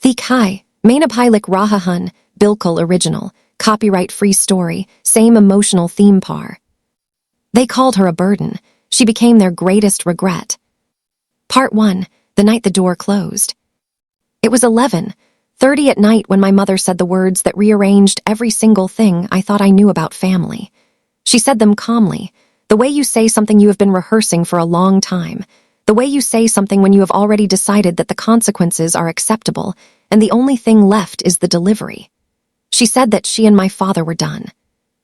Thi Kai, Mainapailik Rahahun, Bilkul Original, copyright-free story, same emotional theme par. They called her a burden. She became their greatest regret. Part 1, the night the door closed. It was 11:30 at night when my mother said the words that rearranged every single thing I thought I knew about family. She said them calmly, the way you say something you have been rehearsing for a long time, the way you say something when you have already decided that the consequences are acceptable and the only thing left is the delivery. She said that she and my father were done.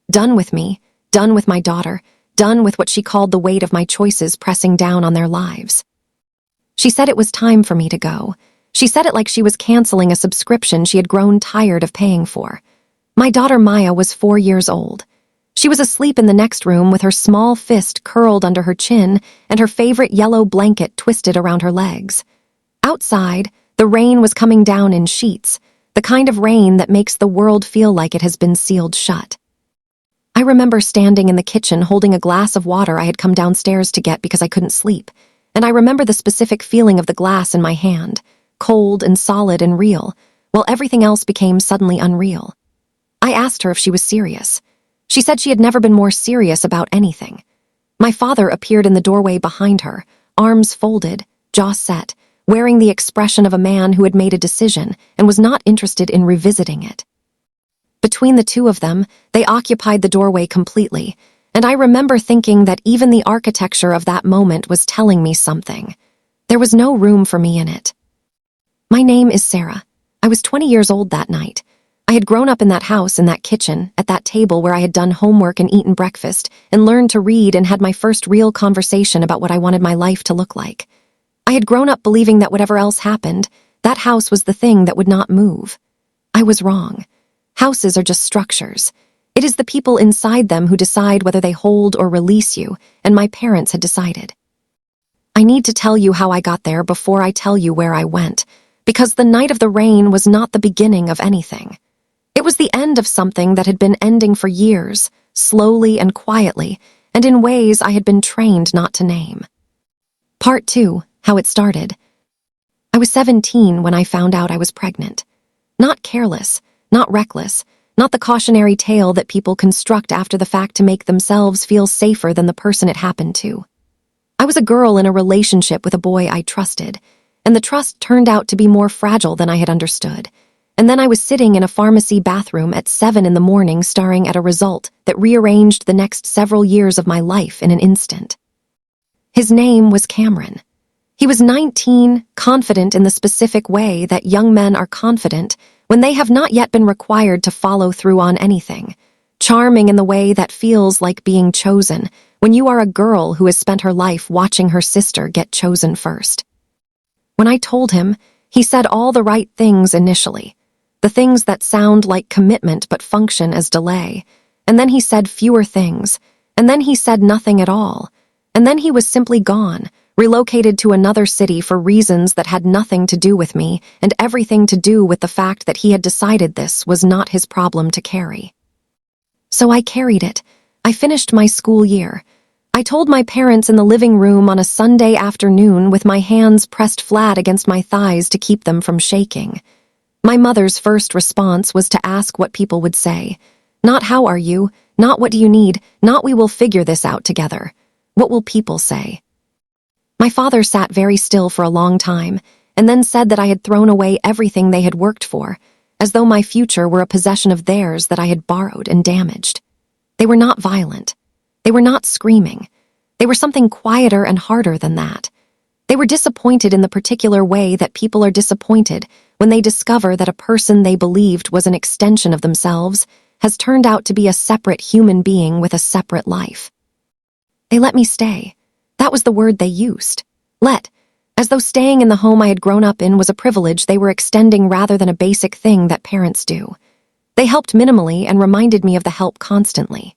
Done with me, done with my daughter, done with what she called the weight of my choices pressing down on their lives. She said it was time for me to go. She said it like she was canceling a subscription she had grown tired of paying for. My daughter Maya was 4 years old. She was asleep in the next room with her small fist curled under her chin and her favorite yellow blanket twisted around her legs. Outside, the rain was coming down in sheets, the kind of rain that makes the world feel like it has been sealed shut. I remember standing in the kitchen holding a glass of water I had come downstairs to get because I couldn't sleep, and I remember the specific feeling of the glass in my hand, cold and solid and real, while everything else became suddenly unreal. I asked her if she was serious. She said she had never been more serious about anything. My father appeared in the doorway behind her, arms folded, jaw set, wearing the expression of a man who had made a decision and was not interested in revisiting it. Between the two of them, they occupied the doorway completely, and I remember thinking that even the architecture of that moment was telling me something. There was no room for me in it. My name is Sarah. I was 20 years old that night. I had grown up in that house, in that kitchen, at that table where I had done homework and eaten breakfast, and learned to read and had my first real conversation about what I wanted my life to look like. I had grown up believing that whatever else happened, that house was the thing that would not move. I was wrong. Houses are just structures. It is the people inside them who decide whether they hold or release you, and my parents had decided. I need to tell you how I got there before I tell you where I went, because the night of the rain was not the beginning of anything. It was the end of something that had been ending for years, slowly and quietly, and in ways I had been trained not to name. Part 2, how it started. I was 17 when I found out I was pregnant. Not careless, not reckless, not the cautionary tale that people construct after the fact to make themselves feel safer than the person it happened to. I was a girl in a relationship with a boy I trusted, and the trust turned out to be more fragile than I had understood. And then I was sitting in a pharmacy bathroom at 7 in the morning staring at a result that rearranged the next several years of my life in an instant. His name was Cameron. He was 19, confident in the specific way that young men are confident when they have not yet been required to follow through on anything, charming in the way that feels like being chosen when you are a girl who has spent her life watching her sister get chosen first. When I told him, he said all the right things initially, the things that sound like commitment but function as delay, and then he said fewer things, and then he said nothing at all, and then he was simply gone, relocated to another city for reasons that had nothing to do with me and everything to do with the fact that he had decided this was not his problem to carry. So I carried it. I finished my school year. I told my parents in the living room on a Sunday afternoon with my hands pressed flat against my thighs to keep them from shaking. My mother's first response was to ask what people would say. Not how are you, not what do you need, not we will figure this out together. What will people say? My father sat very still for a long time, and then said that I had thrown away everything they had worked for, as though my future were a possession of theirs that I had borrowed and damaged. They were not violent. They were not screaming. They were something quieter and harder than that. They were disappointed in the particular way that people are disappointed when they discover that a person they believed was an extension of themselves has turned out to be a separate human being with a separate life. They let me stay. That was the word they used. Let. As though staying in the home I had grown up in was a privilege they were extending rather than a basic thing that parents do. They helped minimally and reminded me of the help constantly.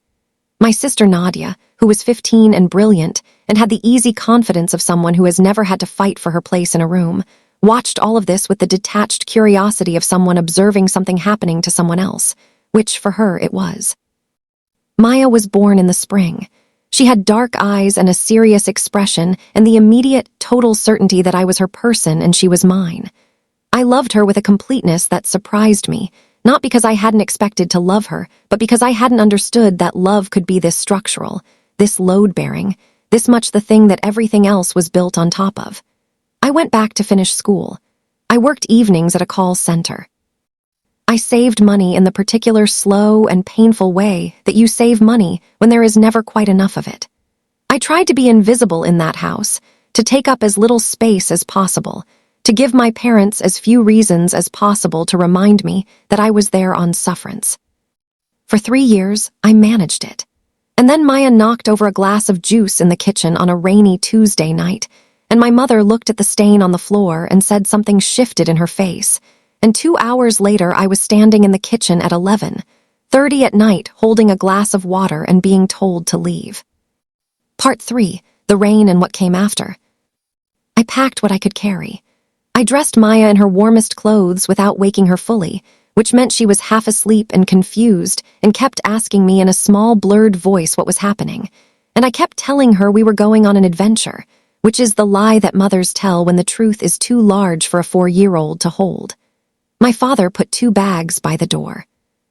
My sister Nadia, who was 15 and brilliant and had the easy confidence of someone who has never had to fight for her place in a room, watched all of this with the detached curiosity of someone observing something happening to someone else, which for her it was. Maya was born in the spring. She had dark eyes and a serious expression and the immediate, total certainty that I was her person and she was mine. I loved her with a completeness that surprised me, not because I hadn't expected to love her, but because I hadn't understood that love could be this structural, this load-bearing, this much the thing that everything else was built on top of. I went back to finish school. I worked evenings at a call center. I saved money in the particular slow and painful way that you save money when there is never quite enough of it. I tried to be invisible in that house, to take up as little space as possible, to give my parents as few reasons as possible to remind me that I was there on sufferance. For 3 years, I managed it. And then Maya knocked over a glass of juice in the kitchen on a rainy Tuesday night, and my mother looked at the stain on the floor and said something shifted in her face. And 2 hours later, I was standing in the kitchen at 11:30 at night, holding a glass of water and being told to leave. Part 3, the rain and what came after. I packed what I could carry. I dressed Maya in her warmest clothes without waking her fully, which meant she was half asleep and confused and kept asking me in a small, blurred voice what was happening. And I kept telling her we were going on an adventure, which is the lie that mothers tell when the truth is too large for a 4-year-old to hold. My father put 2 bags by the door.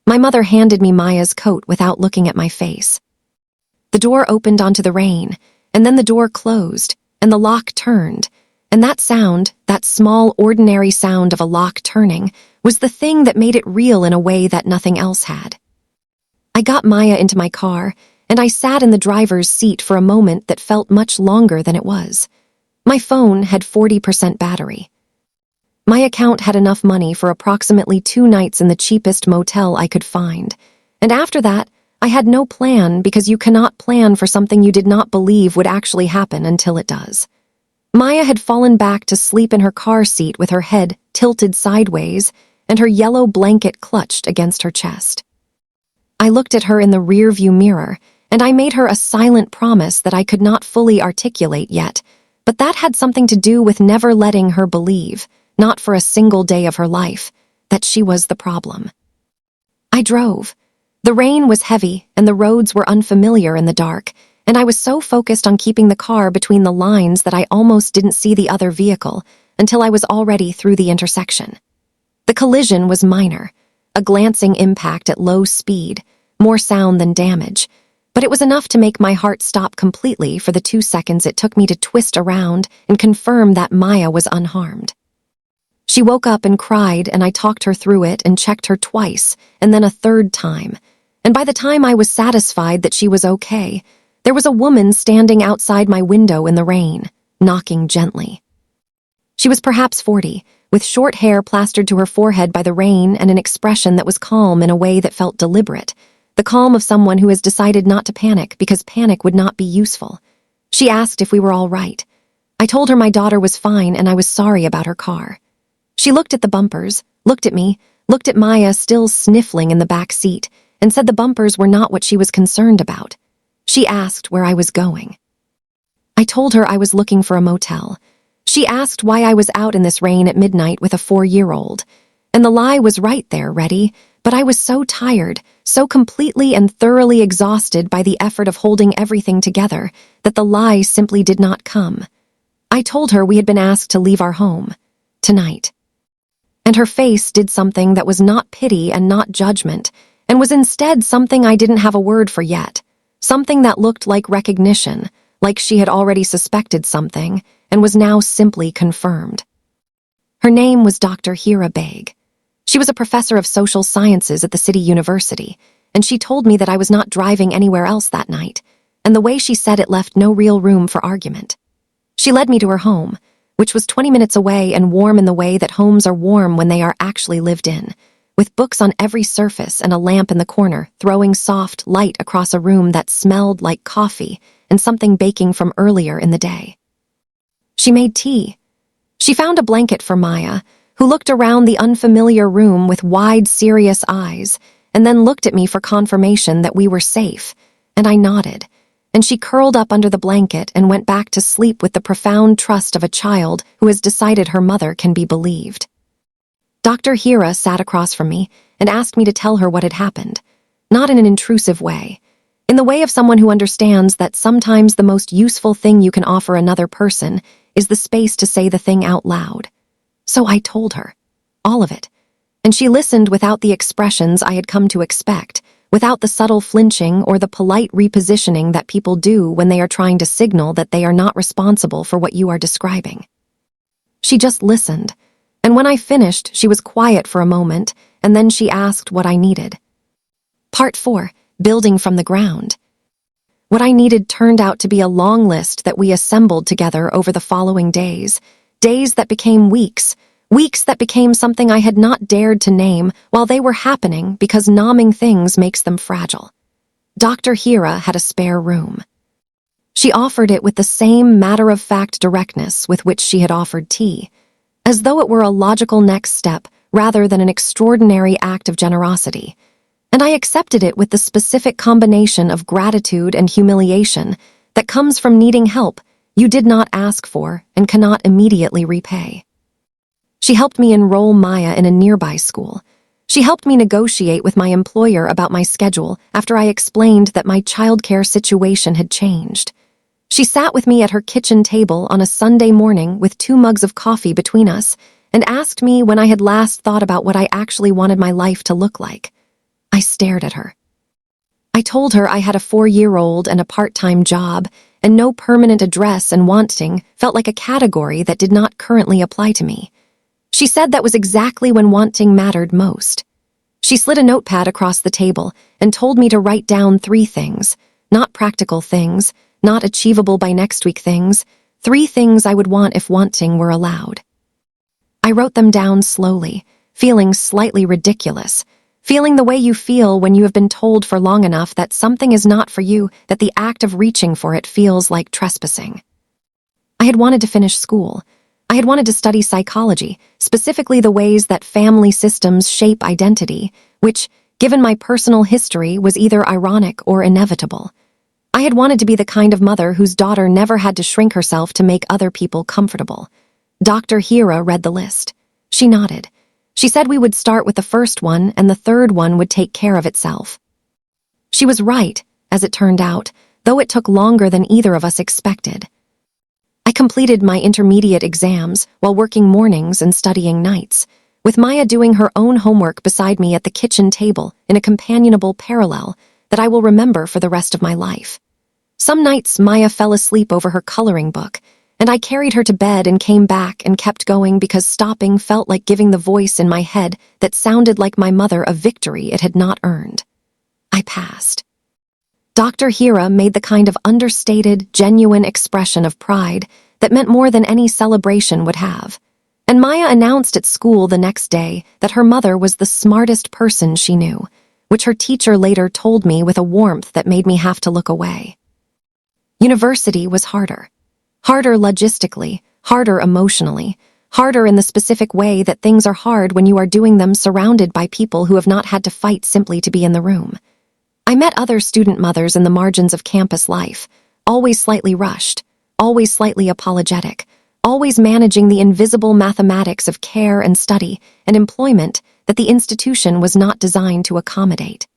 My mother handed me Maya's coat without looking at my face. The door opened onto the rain, and then the door closed, and the lock turned, and that sound, that small, ordinary sound of a lock turning, was the thing that made it real in a way that nothing else had. I got Maya into my car, and I sat in the driver's seat for a moment that felt much longer than it was. My phone had 40% battery. My account had enough money for approximately 2 nights in the cheapest motel I could find, and after that, I had no plan because you cannot plan for something you did not believe would actually happen until it does. Maya had fallen back to sleep in her car seat with her head tilted sideways and her yellow blanket clutched against her chest. I looked at her in the rear-view mirror, and I made her a silent promise that I could not fully articulate yet, but that had something to do with never letting her believe, not for a single day of her life, that she was the problem. I drove. The rain was heavy, and the roads were unfamiliar in the dark, and I was so focused on keeping the car between the lines that I almost didn't see the other vehicle until I was already through the intersection. The collision was minor, a glancing impact at low speed, more sound than damage, but it was enough to make my heart stop completely for the 2 seconds it took me to twist around and confirm that Maya was unharmed. She woke up and cried, and I talked her through it and checked her twice, and then a 3rd time, and by the time I was satisfied that she was okay, there was a woman standing outside my window in the rain, knocking gently. She was perhaps 40, with short hair plastered to her forehead by the rain and an expression that was calm in a way that felt deliberate, the calm of someone who has decided not to panic because panic would not be useful. She asked if we were all right. I told her my daughter was fine and I was sorry about her car. She looked at the bumpers, looked at me, looked at Maya still sniffling in the back seat, and said the bumpers were not what she was concerned about. She asked where I was going. I told her I was looking for a motel. She asked why I was out in this rain at midnight with a 4-year-old. And the lie was right there, ready, but I was so tired, so completely and thoroughly exhausted by the effort of holding everything together, that the lie simply did not come. I told her we had been asked to leave our home. Tonight. And her face did something that was not pity and not judgment, and was instead something I didn't have a word for yet, something that looked like recognition, like she had already suspected something, and was now simply confirmed. Her name was Dr. Hira Beg. She was a professor of social sciences at the city university, and she told me that I was not driving anywhere else that night, and the way she said it left no real room for argument. She led me to her home, which was 20 minutes away and warm in the way that homes are warm when they are actually lived in, with books on every surface and a lamp in the corner throwing soft light across a room that smelled like coffee and something baking from earlier in the day. She made tea. She found a blanket for Maya, who looked around the unfamiliar room with wide, serious eyes, and then looked at me for confirmation that we were safe, and I nodded, and she curled up under the blanket and went back to sleep with the profound trust of a child who has decided her mother can be believed. Dr. Hira sat across from me and asked me to tell her what had happened, not in an intrusive way, in the way of someone who understands that sometimes the most useful thing you can offer another person is the space to say the thing out loud. So I told her. all of it. And she listened without the expressions I had come to expect, without the subtle flinching or the polite repositioning that people do when they are trying to signal that they are not responsible for what you are describing. She just listened, and when I finished, she was quiet for a moment, and then she asked what I needed. Part 4, Building from the Ground. What I needed turned out to be a long list that we assembled together over the following days, days that became weeks, weeks that became something I had not dared to name while they were happening because naming things makes them fragile. Dr. Hira had a spare room. She offered it with the same matter-of-fact directness with which she had offered tea, as though it were a logical next step rather than an extraordinary act of generosity, and I accepted it with the specific combination of gratitude and humiliation that comes from needing help you did not ask for and cannot immediately repay. She helped me enroll Maya in a nearby school. She helped me negotiate with my employer about my schedule after I explained that my childcare situation had changed. She sat with me at her kitchen table on a Sunday morning with 2 mugs of coffee between us and asked me when I had last thought about what I actually wanted my life to look like. I stared at her. I told her I had a 4-year-old and a part-time job, and no permanent address, and wanting felt like a category that did not currently apply to me. She said that was exactly when wanting mattered most. She slid a notepad across the table and told me to write down 3 things, not practical things, not achievable by next week things, 3 things I would want if wanting were allowed. I wrote them down slowly, feeling slightly ridiculous, feeling the way you feel when you have been told for long enough that something is not for you, that the act of reaching for it feels like trespassing. I had wanted to finish school. I had wanted to study psychology, specifically the ways that family systems shape identity, which, given my personal history, was either ironic or inevitable. I had wanted to be the kind of mother whose daughter never had to shrink herself to make other people comfortable. Dr. Hira read the list. She nodded. She said we would start with the first one and the third one would take care of itself. She was right, as it turned out, though it took longer than either of us expected. I completed my intermediate exams while working mornings and studying nights, with Maya doing her own homework beside me at the kitchen table in a companionable parallel that I will remember for the rest of my life. Some nights Maya fell asleep over her coloring book, and I carried her to bed and came back and kept going because stopping felt like giving the voice in my head that sounded like my mother a victory it had not earned. I passed. Dr. Hira made the kind of understated, genuine expression of pride that meant more than any celebration would have. And Maya announced at school the next day that her mother was the smartest person she knew, which her teacher later told me with a warmth that made me have to look away. University was harder. Harder logistically, harder emotionally, harder in the specific way that things are hard when you are doing them surrounded by people who have not had to fight simply to be in the room. I met other student mothers in the margins of campus life, always slightly rushed, always slightly apologetic, always managing the invisible mathematics of care and study and employment that the institution was not designed to accommodate.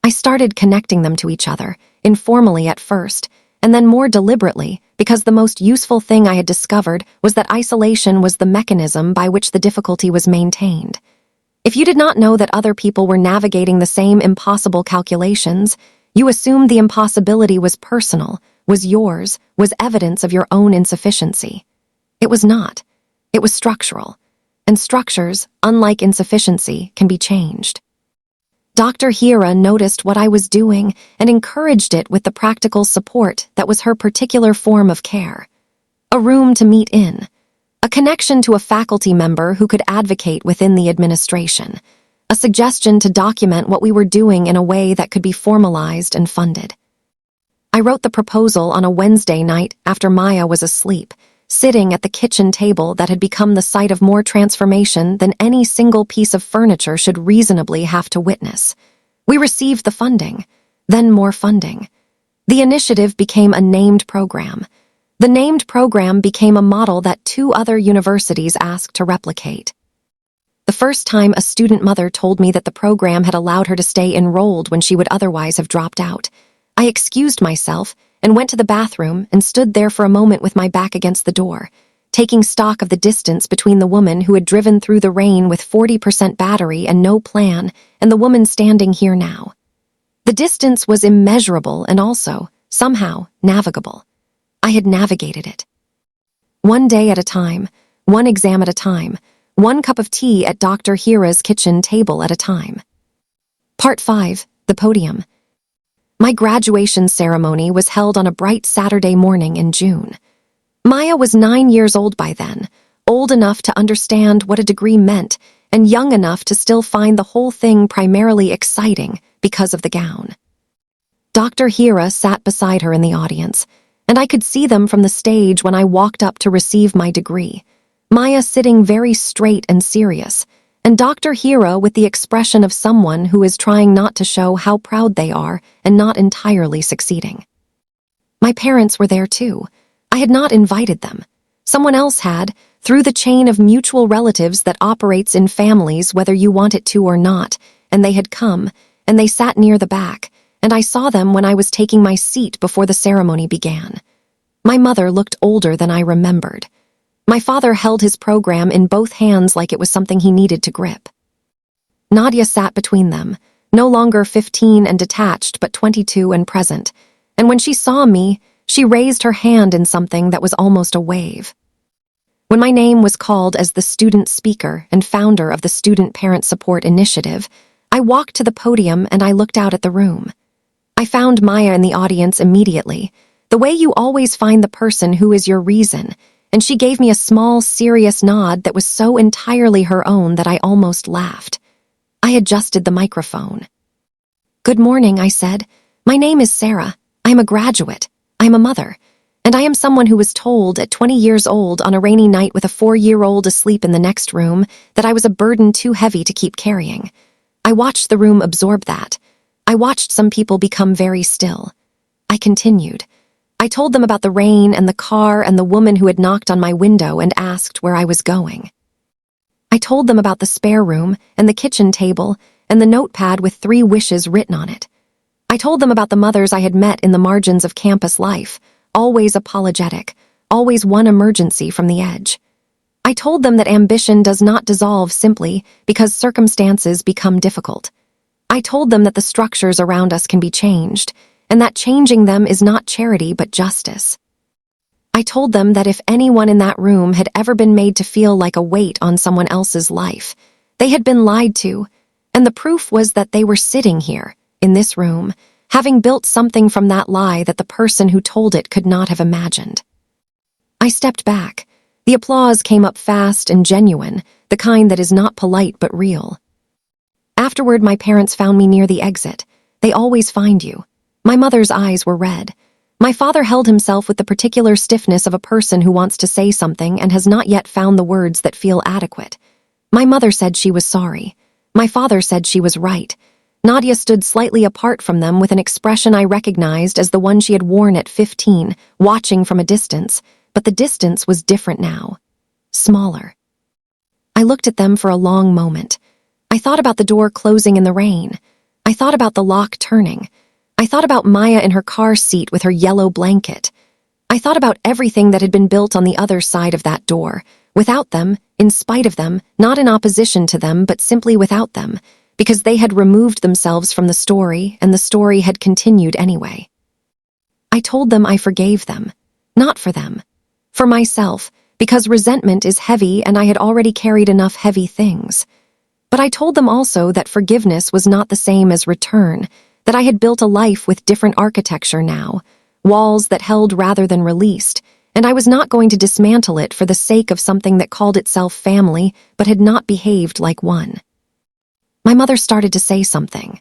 I started connecting them to each other, informally at first, and then more deliberately, because the most useful thing I had discovered was that isolation was the mechanism by which the difficulty was maintained. If you did not know that other people were navigating the same impossible calculations, you assumed the impossibility was personal, was yours, was evidence of your own insufficiency. It was not. It was structural. And structures, unlike insufficiency, can be changed. Dr. Hira noticed what I was doing and encouraged it with the practical support that was her particular form of care. A room to meet in. A connection to a faculty member who could advocate within the administration. A suggestion to document what we were doing in a way that could be formalized and funded. I wrote the proposal on a Wednesday night after Maya was asleep, sitting at the kitchen table that had become the site of more transformation than any single piece of furniture should reasonably have to witness. We received the funding, then more funding. The initiative became a named program. The named program became a model that 2 other universities asked to replicate. The first time a student mother told me that the program had allowed her to stay enrolled when she would otherwise have dropped out, I excused myself and went to the bathroom and stood there for a moment with my back against the door, taking stock of the distance between the woman who had driven through the rain with 40% battery and no plan and the woman standing here now. The distance was immeasurable and also, somehow, navigable. I had navigated it. One day at a time, one exam at a time, one cup of tea at Dr. Hira's kitchen table at a time. Part 5, the podium. My graduation ceremony was held on a bright Saturday morning in June. Maya was 9 years old by then, old enough to understand what a degree meant and young enough to still find the whole thing primarily exciting because of the gown. Dr. Hira sat beside her in the audience, and I could see them from the stage when I walked up to receive my degree. Maya sitting very straight and serious, and Dr. Hira with the expression of someone who is trying not to show how proud they are and not entirely succeeding. My parents were there too. I had not invited them. Someone else had, through the chain of mutual relatives that operates in families whether you want it to or not, and they had come, and they sat near the back, and I saw them when I was taking my seat before the ceremony began. My mother looked older than I remembered. My father held his program in both hands like it was something he needed to grip. Nadia sat between them, no longer 15 and detached but 22 and present, and when she saw me, she raised her hand in something that was almost a wave. When my name was called as the student speaker and founder of the Student Parent Support Initiative, I walked to the podium and I looked out at the room. I found Maya in the audience immediately, the way you always find the person who is your reason, and she gave me a small, serious nod that was so entirely her own that I almost laughed. I adjusted the microphone. "Good morning," I said. "My name is Sarah. I am a graduate. I am a mother. And I am someone who was told at 20 years old on a rainy night with a 4-year-old asleep in the next room that I was a burden too heavy to keep carrying. I watched the room absorb that. I watched some people become very still. I continued. I told them about the rain and the car and the woman who had knocked on my window and asked where I was going. I told them about the spare room and the kitchen table and the notepad with 3 wishes written on it. I told them about the mothers I had met in the margins of campus life, always apologetic, always one emergency from the edge. I told them that ambition does not dissolve simply because circumstances become difficult. I told them that the structures around us can be changed, and that changing them is not charity but justice. I told them that if anyone in that room had ever been made to feel like a weight on someone else's life, they had been lied to, and the proof was that they were sitting here, in this room, having built something from that lie that the person who told it could not have imagined. I stepped back. The applause came up fast and genuine, the kind that is not polite but real. Afterward, my parents found me near the exit. They always find you. My mother's eyes were red. My father held himself with the particular stiffness of a person who wants to say something and has not yet found the words that feel adequate. My mother said she was sorry. My father said she was right. Nadia stood slightly apart from them with an expression I recognized as the one she had worn at 15, watching from a distance, but the distance was different now. Smaller. I looked at them for a long moment. I thought about the door closing in the rain. I thought about the lock turning. I thought about Maya in her car seat with her yellow blanket. I thought about everything that had been built on the other side of that door, without them, in spite of them, not in opposition to them, but simply without them, because they had removed themselves from the story and the story had continued anyway. I told them I forgave them, not for them, for myself, because resentment is heavy and I had already carried enough heavy things. But I told them also that forgiveness was not the same as return, that I had built a life with different architecture now, walls that held rather than released, and I was not going to dismantle it for the sake of something that called itself family but had not behaved like one. My mother started to say something.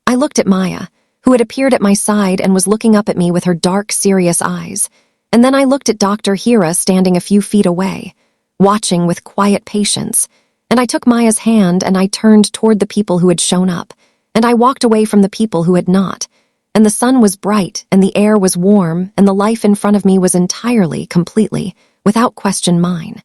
I looked at Maya, who had appeared at my side and was looking up at me with her dark, serious eyes, and then I looked at Dr. Hira standing a few feet away, watching with quiet patience, and I took Maya's hand and I turned toward the people who had shown up, and I walked away from the people who had not, and the sun was bright and the air was warm and the life in front of me was entirely, completely, without question mine.